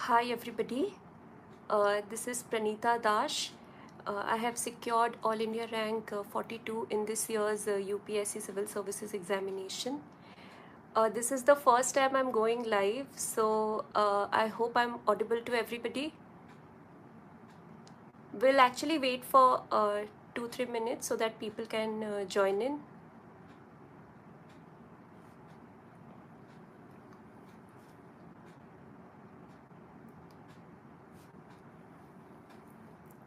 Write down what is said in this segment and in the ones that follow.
Hi everybody, this is Pranita Dash. I have secured All India rank 42 in this year's UPSC Civil Services examination. This is the first time I'm going live, so I hope I'm audible to everybody. We'll actually wait for 2-3 minutes so that people can join in.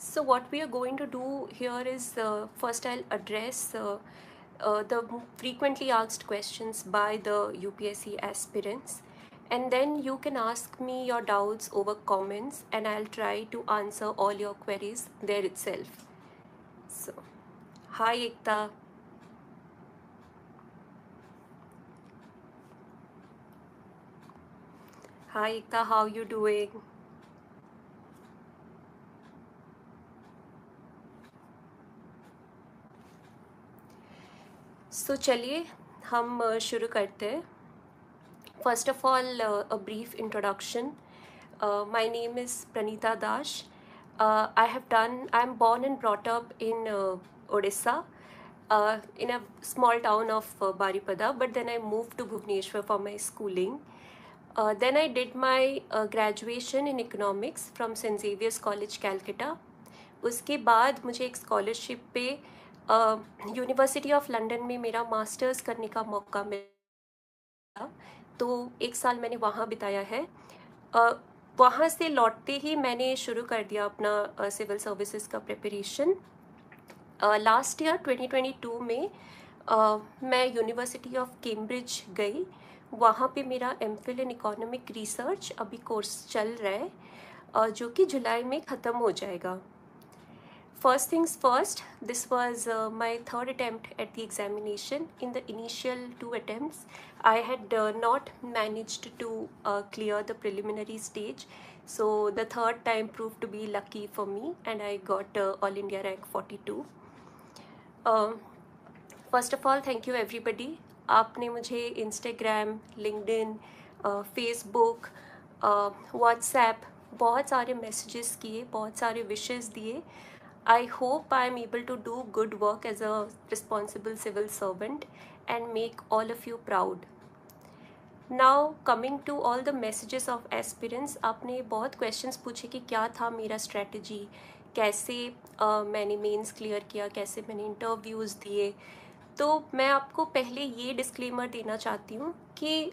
So what we are going to do here is first I'll address the frequently asked questions by the UPSC aspirants, and then you can ask me your doubts over comments and I'll try to answer all your queries there itself. So, hi Ekta. Hi Ekta, how you doing? So चलिए हम शुरू करते हैं. First of all, a brief introduction. My name is Pranita Dash. I'm born and brought up in Odisha, in a small town of Baripada, but then I moved to Bhubaneswar for my schooling. Then I did my graduation in economics from St. Xavier's College, Calcutta. उसके बाद मुझे एक scholarship पे university of London में मेरा masters करने का मौका मिला, तो 1 साल मैंने वहाँ बिताया है. वहाँ से लौटते ही मैंने शुरू कर दिया अपना सिविल सर्विसेज का प्रिपरेशन. लास्ट ईयर 2022 में मैं यूनिवर्सिटी ऑफ कैम्ब्रिज गई. वहाँ पे मेरा एमफिल इन इकोनॉमिक रिसर्च अभी कोर्स चल रहा है, जो कि जुलाई में ख़त्म हो जाएगा. First things first, this was my third attempt at the examination. In the initial 2 attempts, I had not managed to clear the preliminary stage. So the third time proved to be lucky for me and I got All India rank 42. First of all, thank you everybody. आपने मुझे Instagram, LinkedIn, Facebook, WhatsApp बहुत सारे messages किए, बहुत सारे wishes दिए. I hope I am able to do good work as a responsible civil servant and make all of you proud. Now coming to all the messages of aspirants, आपने बहुत questions पूछे कि क्या था मेरा strategy, कैसे मैंने मेंस क्लियर किया, कैसे मैंने इंटरव्यूज़ दिए. तो मैं आपको पहले ये डिस्क्लेमर देना चाहती हूँ कि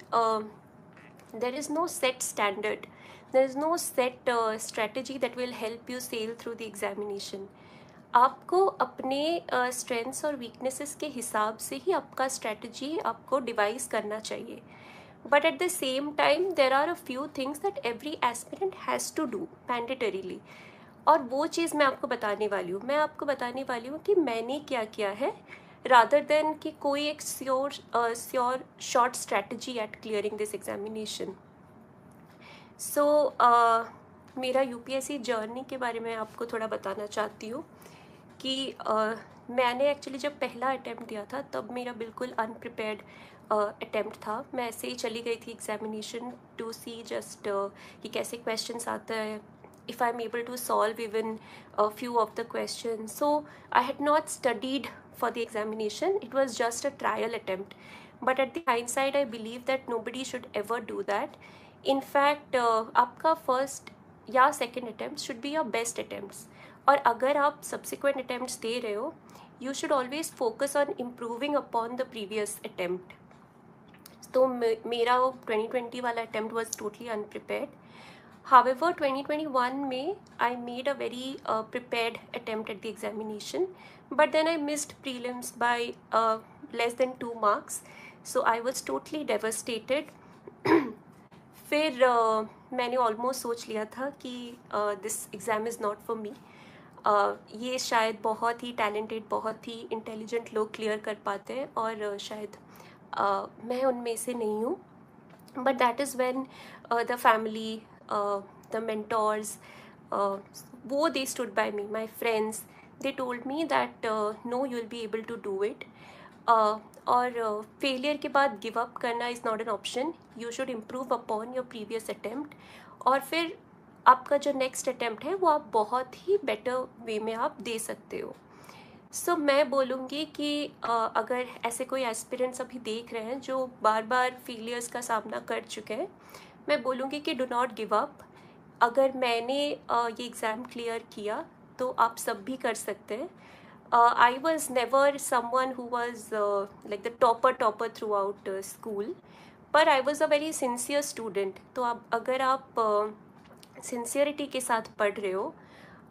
there is no set standard, there is no set strategy that will help you sail through the examination. आपको अपने स्ट्रेंथ्स और वीकनेसेस के हिसाब से ही आपका स्ट्रेटजी आपको डिवाइस करना चाहिए. But at the same time there are a few things that every aspirant has to do mandatorily, और वो चीज़ मैं आपको बताने वाली हूँ. मैं आपको बताने वाली हूँ कि मैंने क्या किया है, रादर देन कि कोई एक sure short strategy at clearing this examination. So मेरा यूपीएससी जर्नी के बारे में आपको थोड़ा बताना चाहती हूँ कि मैंने एक्चुअली जब पहला अटैम्प्ट दिया था तब मेरा बिल्कुल अनप्रिपेयर्ड अटैम्प्ट था. मैं ऐसे ही चली गई थी एग्जामिनेशन टू सी जस्ट कि कैसे क्वेश्चंस आता है, if I'm able to solve even a few of the questions. So I had not studied for the examination. It was just a trial attempt. But at the hindsight, I believe that nobody should ever do that. In fact, आपका first या second attempt should be your best attempts. और अगर आप subsequent attempts दे रहे हो, you should always focus on improving upon the previous attempt. तो मेरा 2020 वाला attempt was totally unprepared. However, 2021 में I made a very prepared attempt at the examination, but then I missed prelims by less than 2 marks. So I was totally devastated. फिर मैंने almost सोच लिया था कि this exam is not for me. ये शायद बहुत ही टैलेंटेड, बहुत ही इंटेलिजेंट लोग क्लियर कर पाते हैं और शायद मैं उनमें से नहीं हूँ. But that is when the family, the mentors, वो they stood by me, my friends, they told me that no, you'll be able to do it. और फेलियर के बाद गिव अप करना is not an option. You should improve upon your previous attempt. और फिर आपका जो next attempt है वो आप बहुत ही बेटर वे में आप दे सकते हो। सो मैं बोलूँगी कि अगर ऐसे कोई एस्पिरेंट्स अभी देख रहे हैं जो बार बार फेलियर्स का सामना कर चुके हैं, मैं बोलूँगी कि डू नॉट गिव अप। अगर मैंने ये एग्ज़ाम क्लियर किया तो आप सब भी कर सकते हैं। I was never someone who was like the topper throughout school, पर I was a very sincere student. तो आप अगर आप सिंसियरिटी के साथ पढ़ रहे हो,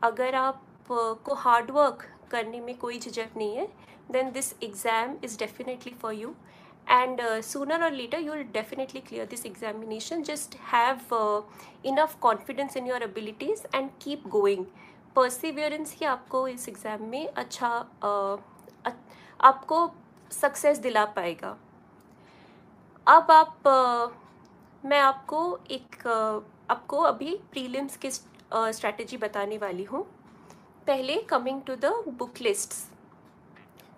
अगर आप को हार्ड वर्क करने में कोई झिझक नहीं है, then this exam is definitely for you, and sooner or later you will definitely clear this examination. Just have enough confidence in your abilities and keep going. perseverance ही आपको इस एग्ज़ाम में अच्छा आपको सक्सेस दिला पाएगा। अब मैं आपको आपको अभी प्रीलिम्स की स्ट्रैटेजी बताने वाली हूँ। पहले coming to the book lists,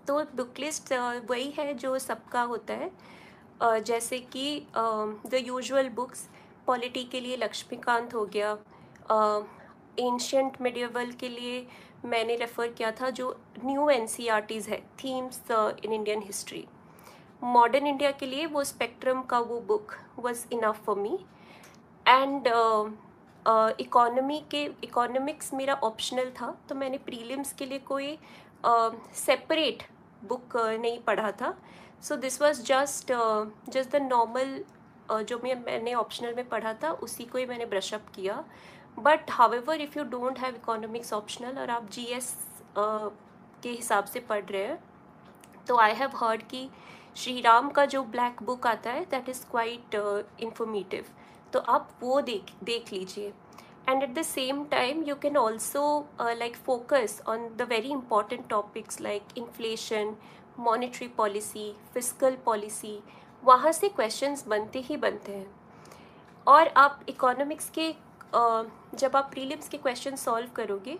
तो बुक लिस्ट वही है जो सबका होता है, जैसे कि द यूजुअल बुक्स। पॉलिटी के लिए लक्ष्मीकांत हो गया, एंशियंट मिडिवल के लिए मैंने रेफ़र किया था जो न्यू एनसीईआरटीज़ है, themes in Indian history. Modern India के लिए वो स्पेक्ट्रम का वो book was enough for me. And economics मेरा ऑप्शनल था, तो मैंने प्रीलिम्स के लिए कोई सेपरेट बुक नहीं पढ़ा था। So this was just the normal जो मैंने ऑप्शनल में पढ़ा था उसी को ही मैंने ब्रश अप किया। But however if you don't have economics optional और आप जीएस के हिसाब से पढ़ रहे हैं, तो आई हैव हर्ड कि श्री राम का जो ब्लैक बुक आता है दैट इज़ क्वाइट इंफॉर्मेटिव, तो आप वो देख लीजिए। And at the same time you can also like focus on the very important topics like inflation, monetary policy, fiscal policy. वहाँ से क्वेश्चंस बनते ही बनते हैं। और आप इकोनॉमिक्स के जब आप प्रीलिम्स के क्वेश्चन सॉल्व करोगे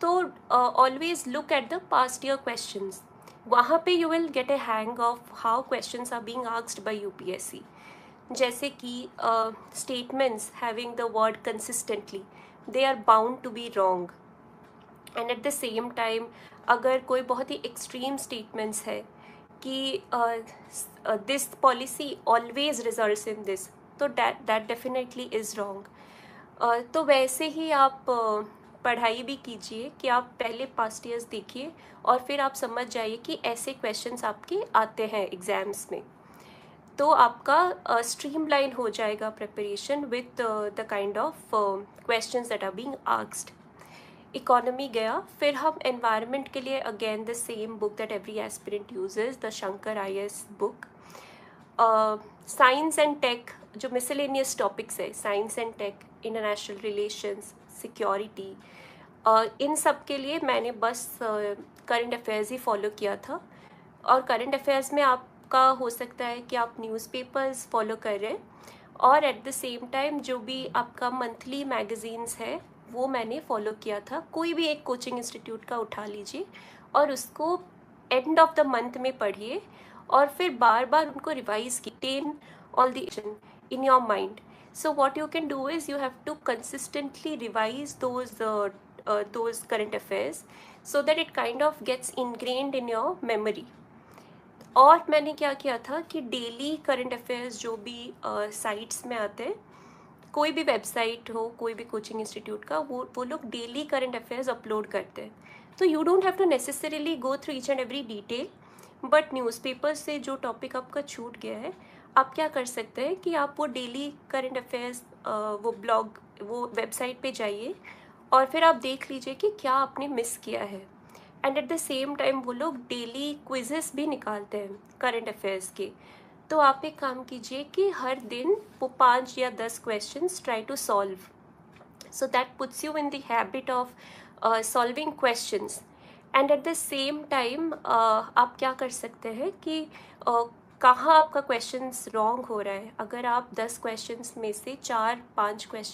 तो always look at the past year questions. वहाँ पे you will get a hang of how questions are being asked by UPSC. जैसे कि statements having the word consistently, they are bound to be wrong. And at the same time अगर कोई बहुत ही extreme statements है कि this policy always results in this, तो that definitely is wrong. तो वैसे ही आप पढ़ाई भी कीजिए कि आप पहले पास्ट ईयर्स देखिए और फिर आप समझ जाइए कि ऐसे क्वेश्चंस आपके आते हैं एग्ज़ाम्स में, तो आपका स्ट्रीमलाइन हो जाएगा preparation with the kind of questions that are being asked. Economy गया, फिर हम एनवायरनमेंट के लिए again the same book that every aspirant uses, the Shankar IAS book. Science and tech जो मिसलेनियस टॉपिक्स है, science and tech, international relations, security, इन सब के लिए मैंने बस करंट अफेयर्स ही फॉलो किया था। और करंट अफेयर्स में आपका हो सकता है कि आप न्यूज़पेपर्स फॉलो कर रहे हैं, और एट द सेम टाइम जो भी आपका मंथली मैगज़ीन्स है वो मैंने फॉलो किया था। कोई भी एक कोचिंग इंस्टीट्यूट का उठा लीजिए और उसको एंड ऑफ द मंथ में पढ़िए और फिर बार बार उनको रिवाइज कीजिए all the in your mind. So what you can do is you have to consistently revise those current affairs so that it kind of gets ingrained in your memory. और मैंने क्या किया था कि डेली करंट अफेयर्स जो भी sites में आते हैं, कोई भी वेबसाइट हो, कोई भी कोचिंग इंस्टीट्यूट का, वो लोग डेली करंट अफेयर्स अपलोड करते हैं। तो you don't have to necessarily go through each and every detail, but newspaper से जो टॉपिक आपका छूट गया है, आप क्या कर सकते हैं कि आप वो डेली करंट अफेयर्स वो ब्लॉग, वो वेबसाइट पे जाइए और फिर आप देख लीजिए कि क्या आपने मिस किया है। And at the same time वो लोग डेली क्विजेस भी निकालते हैं करंट अफेयर्स के, तो आप एक काम कीजिए कि हर दिन वो 5 या 10 questions try to solve, so that puts you in the habit of solving questions. And at the same time आप क्या कर सकते हैं कि कहाँ आपका क्वेश्चंस रॉन्ग हो रहा है। अगर आप 10 क्वेश्चंस में से 4-5 क्वेश्चन